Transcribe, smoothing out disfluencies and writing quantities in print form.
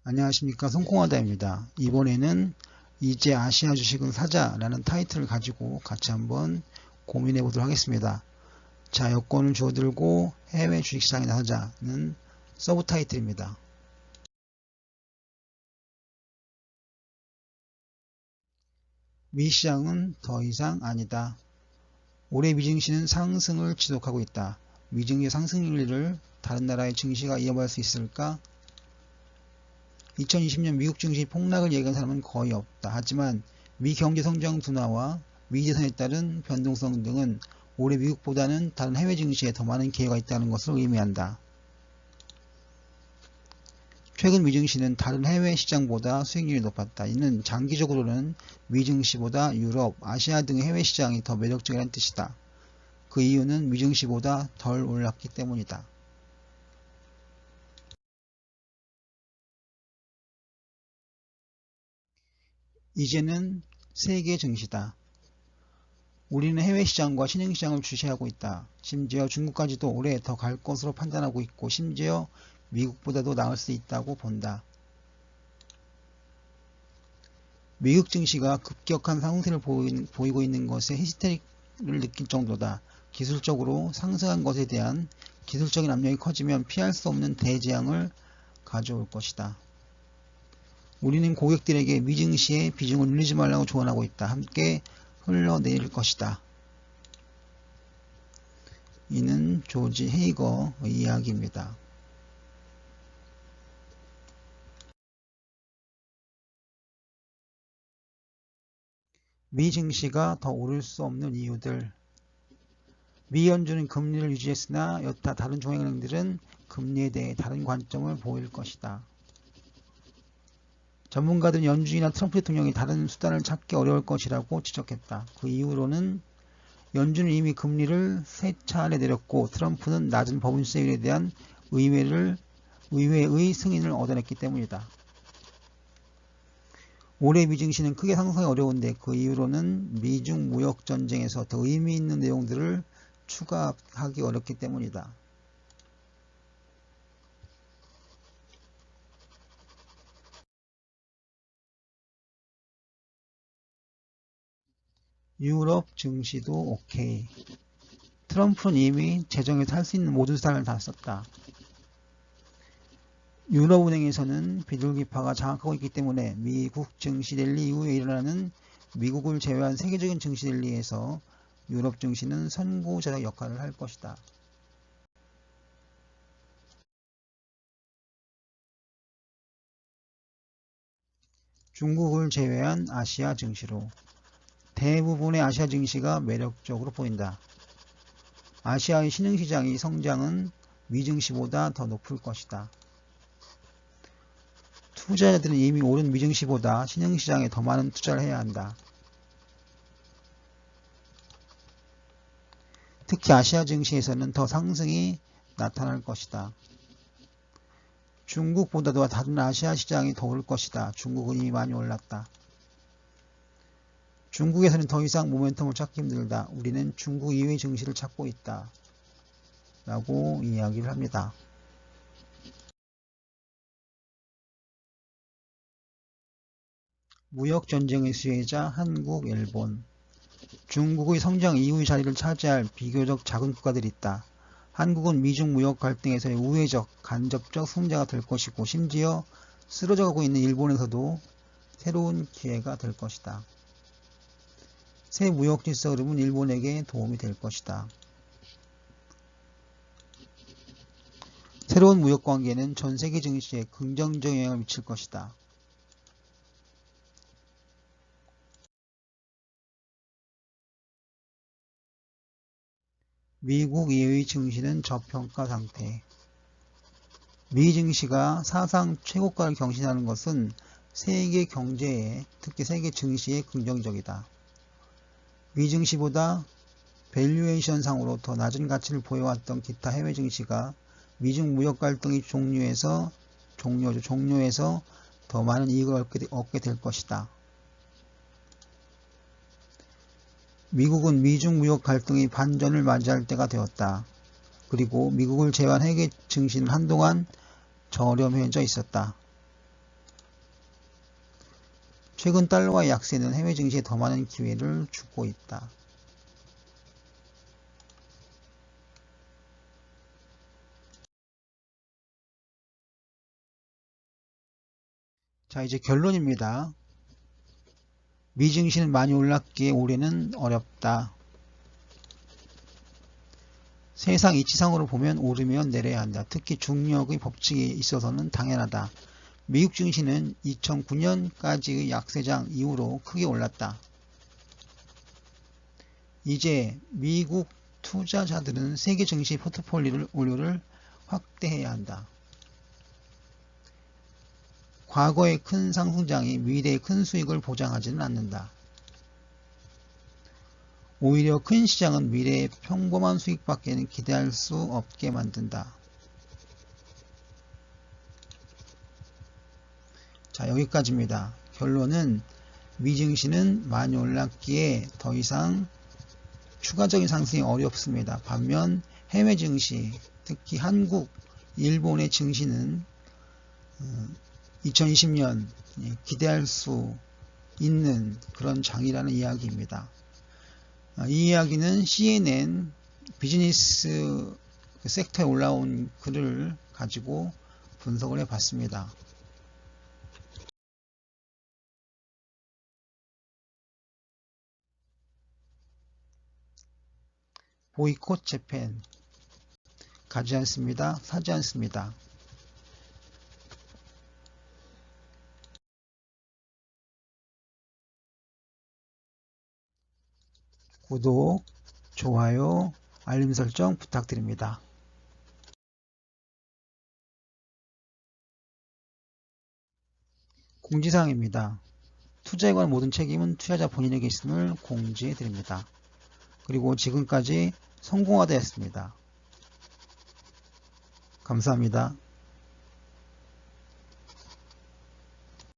안녕하십니까, 손콩하다입니다. 이번에는 이제 아시아 주식은 사자라는 타이틀을 가지고 같이 한번 고민해 보도록 하겠습니다. 자, 여권을 주어들고 해외 주식시장에 나서자는 서브 타이틀입니다. 미 시장은 더 이상 아니다. 올해 미 증시는 상승을 지속하고 있다. 미 증시 상승률을 다른 나라의 증시가 이어갈 수 있을까? 2020년 미국 증시 폭락을 예견한 사람은 거의 없다. 하지만 미 경제 성장 둔화와 미 대선에 따른 변동성 등은 올해 미국보다는 다른 해외 증시에 더 많은 기회가 있다는 것을 의미한다. 최근 미 증시는 다른 해외 시장보다 수익률이 높았다. 이는 장기적으로는 미 증시보다 유럽, 아시아 등의 해외 시장이 더 매력적이라는 뜻이다. 그 이유는 미 증시보다 덜 올랐기 때문이다. 이제는 세계 증시다. 우리는 해외 시장과 신흥 시장을 주시하고 있다. 심지어 중국까지도 올해 더 갈 것으로 판단하고 있고 심지어 미국보다도 나을 수 있다고 본다. 미국 증시가 급격한 상승세를 보이고 있는 것에 히스테릭을 느낄 정도다. 기술적으로 상승한 것에 대한 기술적인 압력이 커지면 피할 수 없는 대재앙을 가져올 것이다. 우리는 고객들에게 미 증시의 비중을 늘리지 말라고 조언하고 있다. 함께 흘러내릴 것이다. 이는 조지 헤이거의 이야기입니다. 미 증시가 더 오를 수 없는 이유들. 미 연준은 금리를 유지했으나 여타 다른 중앙은행들은 금리에 대해 다른 관점을 보일 것이다. 전문가들은 연준이나 트럼프 대통령이 다른 수단을 찾기 어려울 것이라고 지적했다. 그 이유로는 연준은 이미 금리를 3차례 내렸고 트럼프는 낮은 법인세율에 대한 의회의 승인을 얻어냈기 때문이다. 올해 미 증시는 크게 상승하기 어려운데 그 이유로는 미중 무역 전쟁에서 더 의미 있는 내용들을 추가하기 어렵기 때문이다. 유럽 증시도 오케이. 트럼프는 이미 재정에서 할 수 있는 모든 수단을 다 썼다. 유럽은행에서는 비둘기파가 장악하고 있기 때문에 미국 증시 랠리 이후에 일어나는 미국을 제외한 세계적인 증시 랠리에서 유럽 증시는 선구자적 역할을 할 것이다. 중국을 제외한 아시아 증시로. 대부분의 아시아 증시가 매력적으로 보인다. 아시아의 신흥시장의 성장은 미 증시보다 더 높을 것이다. 투자자들은 이미 오른 미 증시보다 신흥시장에 더 많은 투자를 해야 한다. 특히 아시아 증시에서는 더 상승이 나타날 것이다. 중국보다도 다른 아시아 시장이 더 오를 것이다. 중국은 이미 많이 올랐다. 중국에서는 더 이상 모멘텀을 찾기 힘들다. 우리는 중국 이외의 증시를 찾고 있다. 라고 이야기를 합니다. 무역전쟁의 수혜자 한국, 일본. 중국의 성장 이후의 자리를 차지할 비교적 작은 국가들이 있다. 한국은 미중 무역 갈등에서의 우회적, 간접적 승자가 될 것이고 심지어 쓰러져가고 있는 일본에서도 새로운 기회가 될 것이다. 새 무역 질서 흐름은 일본에게 도움이 될 것이다. 새로운 무역 관계는 전 세계 증시에 긍정적 영향을 미칠 것이다. 미국 이외의 증시는 저평가 상태. 미 증시가 사상 최고가를 경신하는 것은 세계 경제에, 특히 세계 증시에 긍정적이다. 미 증시보다 밸류에이션 상으로 더 낮은 가치를 보여왔던 기타 해외 증시가 미중 무역 갈등이 종료해서 더 많은 이익을 얻게 될 것이다. 미국은 미중 무역 갈등의 반전을 맞이할 때가 되었다. 그리고 미국을 제외한 해외 증시는 한동안 저렴해져 있었다. 최근 달러와의 약세는 해외 증시에 더 많은 기회를 주고 있다. 자, 이제 결론입니다. 미 증시는 많이 올랐기에 올해는 어렵다. 세상 이치상으로 보면 오르면 내려야 한다. 특히 중력의 법칙에 있어서는 당연하다. 미국 증시는 2009년까지의 약세장 이후로 크게 올랐다. 이제 미국 투자자들은 세계 증시 포트폴리오를 확대해야 한다. 과거의 큰 상승장이 미래의 큰 수익을 보장하지는 않는다. 오히려 큰 시장은 미래의 평범한 수익밖에는 기대할 수 없게 만든다. 자, 여기까지입니다. 결론은 미 증시는 많이 올랐기에 더 이상 추가적인 상승이 어렵습니다. 반면 해외 증시, 특히 한국, 일본의 증시는 2020년 기대할 수 있는 그런 장이라는 이야기입니다. 이 이야기는 CNN 비즈니스 섹터에 올라온 글을 가지고 분석을 해봤습니다. 보이콧 재팬 가지 않습니다. 사지 않습니다. 구독, 좋아요, 알림 설정 부탁드립니다. 공지사항입니다. 투자에 관한 모든 책임은 투자자 본인에게 있음을 공지해 드립니다. 그리고 지금까지 성공하되었습니다. 감사합니다.